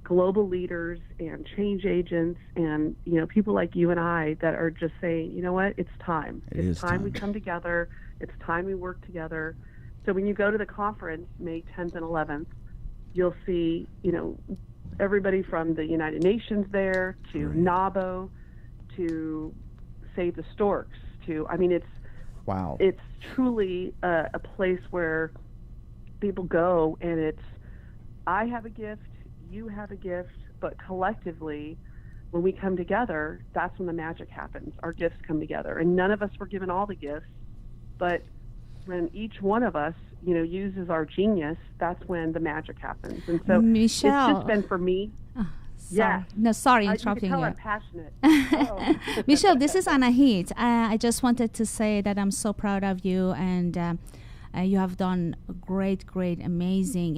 global leaders and change agents, and people like you and I that are just saying, you know what, it's time. It's time we come together. It's time we work together. So when you go to the conference May 10th and 11th, you'll see everybody from the United Nations there to NABO to Save the Storks to, it's truly a place where people go, and it's, I have a gift, you have a gift, but collectively, when we come together, that's when the magic happens. Our gifts come together, and none of us were given all the gifts, but when each one of us, uses our genius, that's when the magic happens. And so Michelle, it's just been for me. Yeah. No, sorry, interrupting you. I'm passionate. Michelle, this is Anahit. I just wanted to say that I'm so proud of you, and you have done great, amazing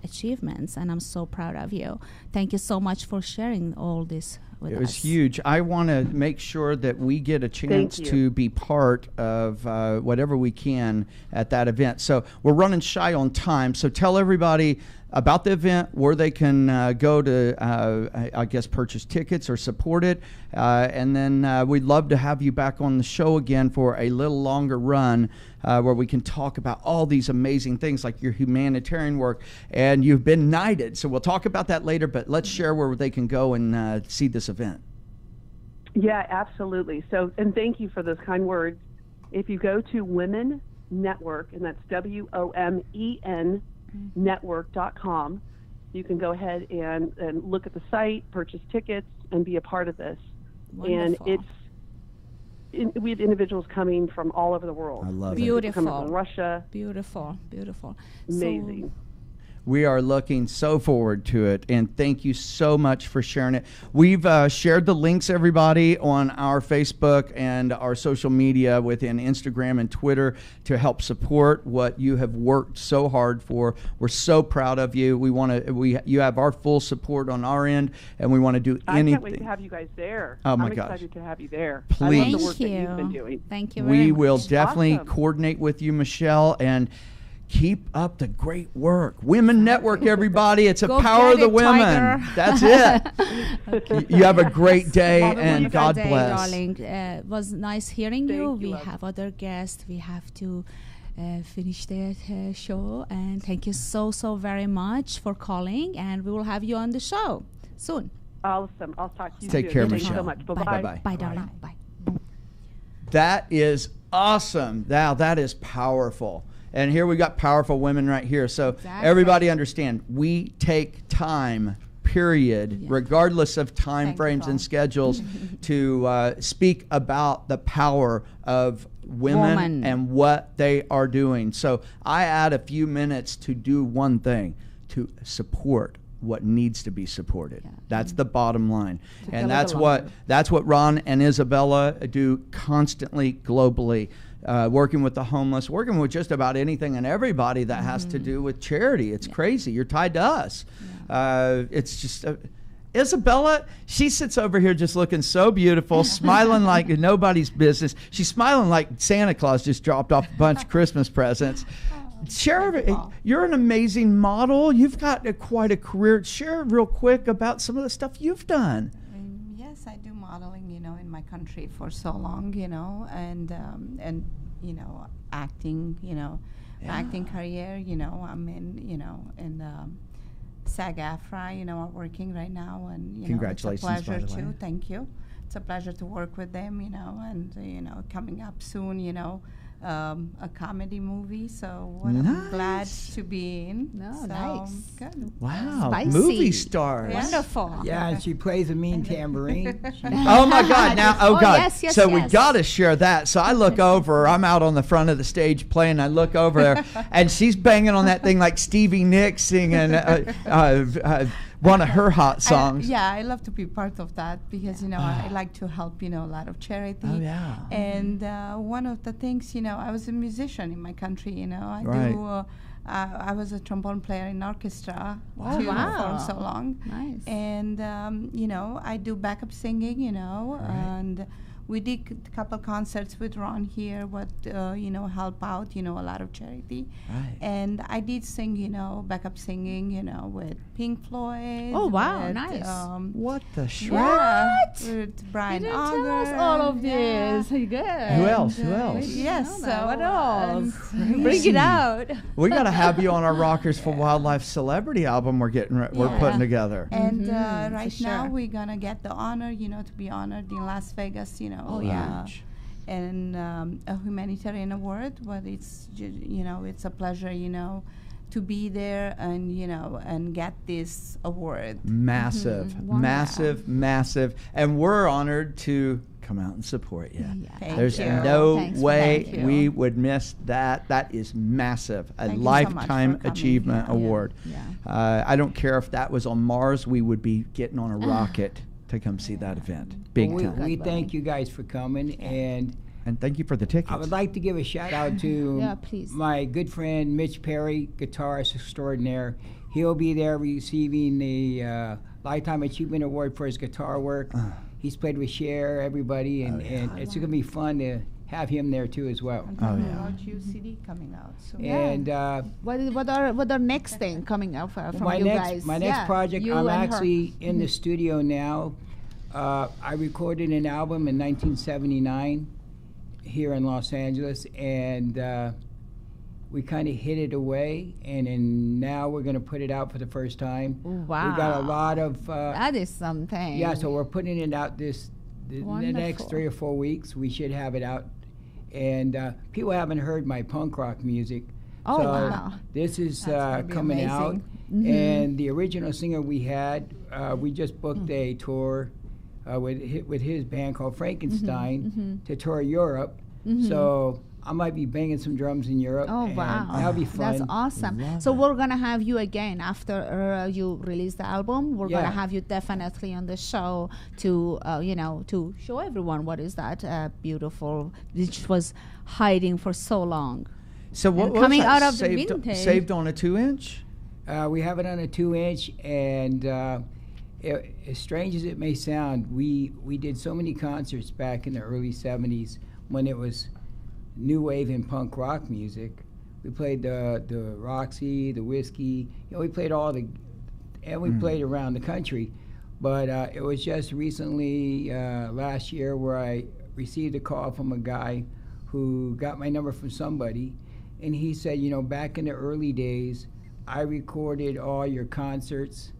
achievements, and I'm so proud of you. Thank you so much for sharing all this with us. It was huge. I want to make sure that we get a chance to be part of whatever we can at that event. So we're running shy on time, so tell everybody about the event, where they can go to, I guess, purchase tickets or support it. And then we'd love to have you back on the show again for a little longer run where we can talk about all these amazing things like your humanitarian work. And you've been knighted. So we'll talk about that later, but let's share where they can go and see this event. Yeah, absolutely. So, and thank you for those kind words. If you go to Women Network, and that's WOMEN network.com, you can go ahead and look at the site, purchase tickets, and be a part of this. Wonderful. And we have individuals coming from all over the world. I love Beautiful. Coming from Russia. Beautiful. Amazing. We are looking so forward to it, and thank you so much for sharing it. We've shared the links, everybody, on our Facebook and our social media within Instagram and Twitter to help support what you have worked so hard for. We're so proud of you. You have our full support on our end, and we want to do anything. I can't wait to have you guys there. Oh my I'm gosh. excited to have you there. Please. I love the work that you've been doing. Thank you very much. We will definitely Awesome. coordinate with you, Michelle, and keep up the great work. Women Network, everybody. It's a Go power of get the it, women. Tiger. That's it. You have a great day, and God Day, bless. darling. It was nice hearing you. Thank you, We love. have other guests. We have to finish the show. And thank you so very much for calling. And we will have you on the show soon. Awesome. I'll talk to you Take soon. care, Thank Michelle. you so much. Bye-bye. Bye-bye. Bye, darling. Bye. That is awesome. Now, that is powerful. And here we got powerful women right here. So Exactly. everybody understand, we take time, period, Yeah. regardless of time Thank you, frames Paul. and schedules, to speak about the power of women and what they are doing. So I add a few minutes to do one thing, to support what needs to be supported. Yeah. That's the bottom line. And Together that's what Ron and Isabella do constantly globally. Working with the homeless, working with just about anything and everybody that has to do with charity. It's crazy. You're tied to us. It's just Isabella, she sits over here just looking so beautiful, smiling like nobody's business. She's smiling like Santa Claus just dropped off a bunch of Christmas presents. Share, Paul. you're an amazing model. You've got quite a career. Share real quick about some of the stuff you've done. Yes, I do modeling, in my country for so long, and acting, acting career, I'm in SAG-AFTRA, working right now, and Congratulations, it's a pleasure by the way. too. Thank you. It's a pleasure to work with them, and coming up soon, a comedy movie. So what I'm glad to be in. No, so, nice. Good. Wow, Spicy. movie stars. Wonderful. Yeah, and she plays a mean tambourine. Oh my God! Now, Oh, God! yes, So we yes. got to share that. So I look over. I'm out on the front of the stage playing. I look over there, and she's banging on that thing like Stevie Nicks singing one of her hot songs. I love to be part of that because I like to help a lot of charity. Oh yeah. And one of the things I was a musician in my country. I Right. do. I was a trombone player in orchestra too wow. for so long. Nice. And I do backup singing. And we did a couple concerts with Ron here. What help out a lot of charity. Right. And I did sing backup singing with Pink Floyd. Oh, wow, with, nice. What the Shrek? Yeah, with Brian You didn't tell us Auger. all of Yeah. this. Good. Who else? Who else? Yes, so what else? and- Bring it out. We got to have you on our Rockers for Wildlife celebrity album. We're we're Yeah. putting together. And for right now sure. we're gonna get the honor, to be honored in Las Vegas, Oh, yeah. and a humanitarian award. But it's it's a pleasure, to be there and and get this award. Massive, Wow. massive, massive, and we're honored to come out and support you. Thank There's you. no Thanks for way that. we would miss that. That is massive. A Thank you so much lifetime for coming. achievement Yeah. award. Yeah. I don't care if that was on Mars. We would be getting on a rocket to come see that event. Big Well, time. we thank you guys for coming, and And thank you for the tickets. I would like to give a shout out to Yeah, please. my good friend Mitch Perry, guitarist extraordinaire. He'll be there receiving the Lifetime Achievement Award for his guitar work. He's played with Cher, everybody, and it's going to be fun to have him there too as well. Oh, yeah. About you CD coming out soon. And What are next thing coming up from my you next guys? my next Yeah, project, you I'm and her. actually in the studio now. I recorded an album in 1979 here in Los Angeles, and we kind of hid it away, and then now we're going to put it out for the first time. Wow. We got a lot of That is something. yeah, so we're putting it out the next Wonderful. 3 or 4 weeks. We should have it out, and people haven't heard my punk rock music. Oh, so wow. This is That's gonna be coming out, amazing. Mm-hmm. and the original singer we had, we just booked a tour with his band called Frankenstein to tour Europe. So I might be banging some drums in Europe. Oh, and wow. that'll be fun. That's awesome. So we're going to have you again after you release the album. We're going Yeah. to have you definitely on the show to, to show everyone what is that beautiful, which was hiding for so long. So what And was coming that? out of the saved, vintage. saved on a 2-inch? We have it on a 2-inch, and as strange as it may sound, we did so many concerts back in the early 70s when it was new wave and punk rock music. We played the Roxy, the Whiskey, we played and we played around the country. But it was just recently, last year, where I received a call from a guy who got my number from somebody, and he said, back in the early days, I recorded all your concerts,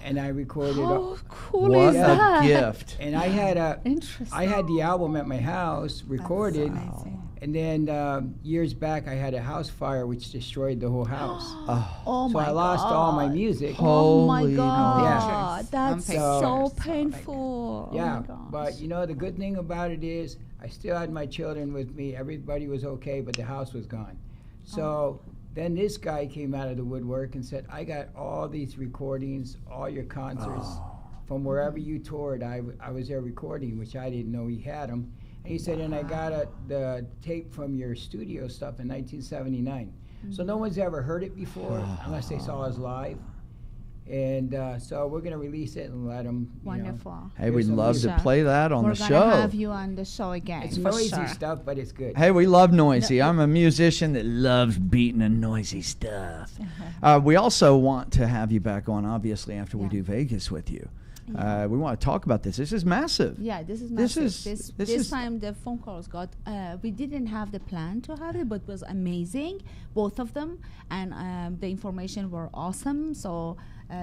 and I recorded How cool What is a that? gift. and I had Interesting. I had the album at my house recorded, amazing. and then years back I had a house fire which destroyed the whole house. Oh So my I lost all my God. music. Oh my Holy God. moly. That's I'm so pictures. painful. Oh Yeah, my gosh. but the good thing about it is I still had my children with me. Everybody was okay, but the house was gone. So then this guy came out of the woodwork and said, I got all these recordings, all your concerts from wherever you toured. I was there recording, which I didn't know he had them. And he said, and I got the tape from your studio stuff in 1979. So no one's ever heard it before unless they saw us live. And so we're going to release it and let them. Wonderful. Hey, we'd love to Sure. play that on We're the gonna show. have you on the show again. It's for noisy sure. stuff, but it's good. Hey, we love noisy. I'm a musician that loves beating the noisy stuff. We also want to have you back on, obviously, after we do Vegas with you. We want to talk about this. This is massive. Yeah, this is This massive. is- This, this is- time the phone calls got. We didn't have the plan to have it, but it was amazing, both of them, and the information were awesome. So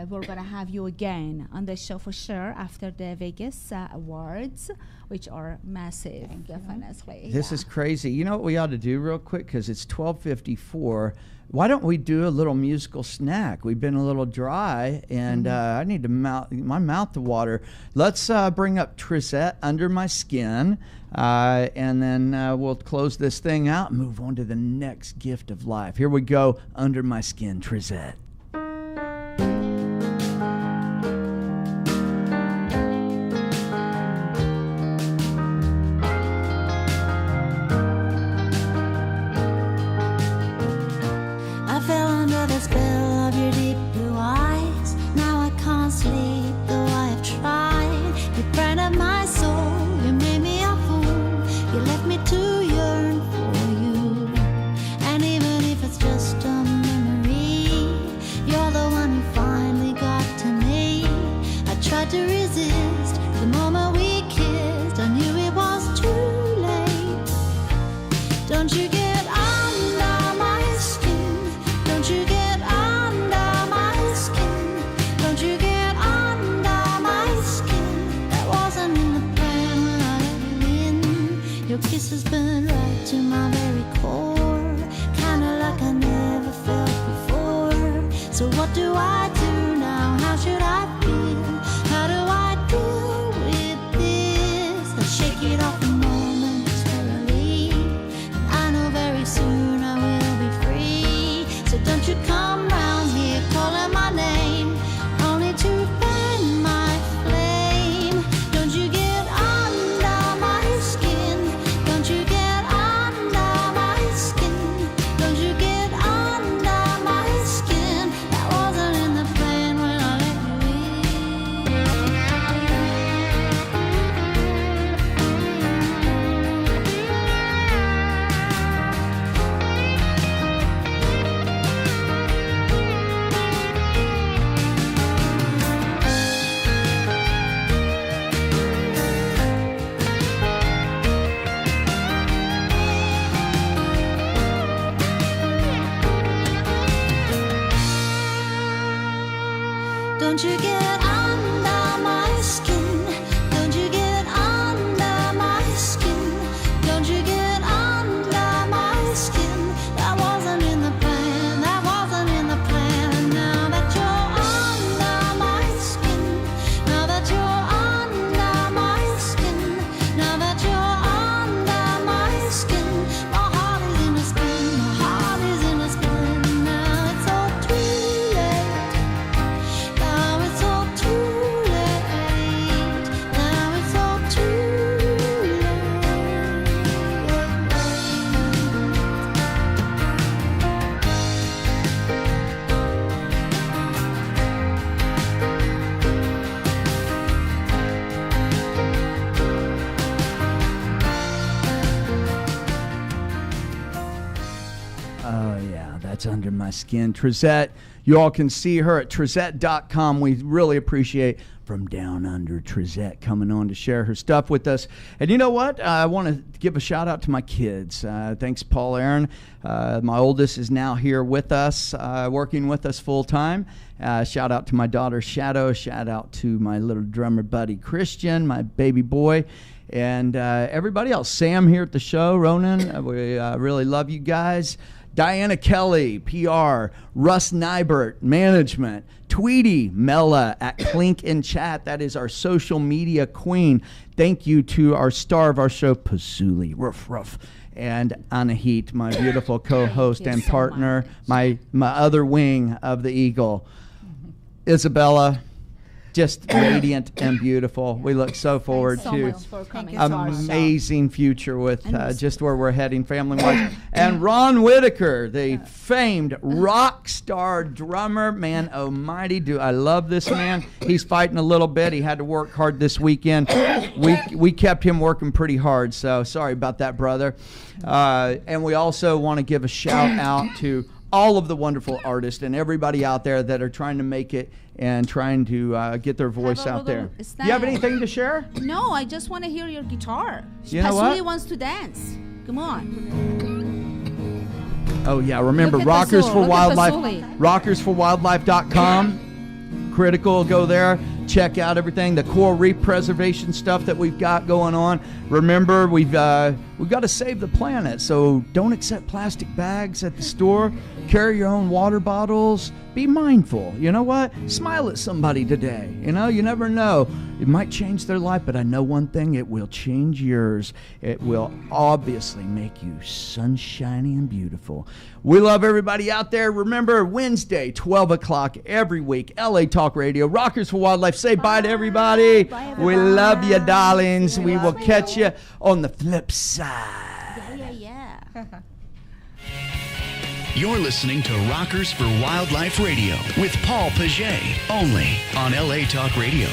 we're gonna have you again on the show for sure after the Vegas awards, which are massive, definitely. This is crazy. You know what we ought to do real quick, because it's 12:54. Why don't we do a little musical snack? We've been a little dry, and I need to my mouth to water. Let's bring up Trizette, Under My Skin, and then we'll close this thing out and move on to the next gift of life. Here we go, Under My Skin, Trizette. I fell under the spell of your deep blue eyes. Now I can't sleep, though I have tried. You burned up my soul, you made me a fool. You left me to yearn for you. And even if it's just a memory, you're the one who finally got to me. I tried to resist the moment we kissed. I knew it was too late. Don't you get under my skin? Don't you get under my skin? Don't you get under my skin? That wasn't in the plan when I let you in. Your kisses burned right to my very core, kinda like I never felt before. So what do I do now? How should I feel? How do I deal with this? I shake it off momentarily. I know very soon I will be free. So don't you come round here calling my name, only to fan my flame. Don't you get under my skin? Don't you get under my skin? Don't you get under my skin? That wasn't in the plan when I let you Don't you get under my skin? Don't you get under my skin? Don't you get under my skin? That wasn't in the plan. That wasn't in the plan. And now that you're under my skin, now that you're under my skin, now that you're under my skin, my heart is in a spin. My heart is in a spin. Now it's all too late. Now it's all too late. Now it's all too late. Oh, yeah, that's Under My Skin. Trizette, you all can see her at Trizette.com. We really appreciate From Down Under Trizette coming on to share her stuff with us. And you know what? I want to give a shout out to my kids. Thanks, Paul Aaron. My oldest is now here with us, working with us full time. Shout out to my daughter, Shadow. Shout out to my little drummer buddy, Christian, my baby boy. And everybody else, Sam here at the show, Ronan, we really love you guys. Diana Kelly, PR, Russ Nybert, management, Tweety Mella at Clink and Chat. That is our social media queen. Thank you to our star of our show, Pasuli, Ruff Ruff, and Anahit, my beautiful co-host you and so partner, my other wing of the eagle. Isabella, just radiant and beautiful. We look so forward so to much for coming you to our show. amazing future with And just where we're heading family-wise. And Ron Whitaker, the famed rock star drummer. Man almighty, do I love this man. He's fighting a little bit. He had to work hard this weekend. We kept him working pretty hard, so sorry about that, brother. And we also want to give a shout out to all of the wonderful artists and everybody out there that are trying to make it and trying to get their voice a out there. little Do you have snack. anything to share? No, I just want to hear your guitar. You know what? Pasuli wants to dance. Come on. Oh yeah, remember Look at Rockers Pasul. for Look at Wildlife, Pasuli. rockersforwildlife.com. Critical, go there, check out everything, the coral reef preservation stuff that we've got going on. Remember, we've got to save the planet, so don't accept plastic bags at the store. Carry your own water bottles. Be mindful. You know what? Smile at somebody today. You know, you never know. It might change their life, but I know one thing, it will change yours. It will obviously make you sunshiny and beautiful. We love everybody out there. Remember, Wednesday, 12 o'clock every week, LA Talk Radio, Rockers for Wildlife. Say bye to everybody. Bye, We love you, darlings. We will catch you on the flip side. Yeah. You're listening to Rockers for Wildlife Radio with Paul Paget, only on LA Talk Radio.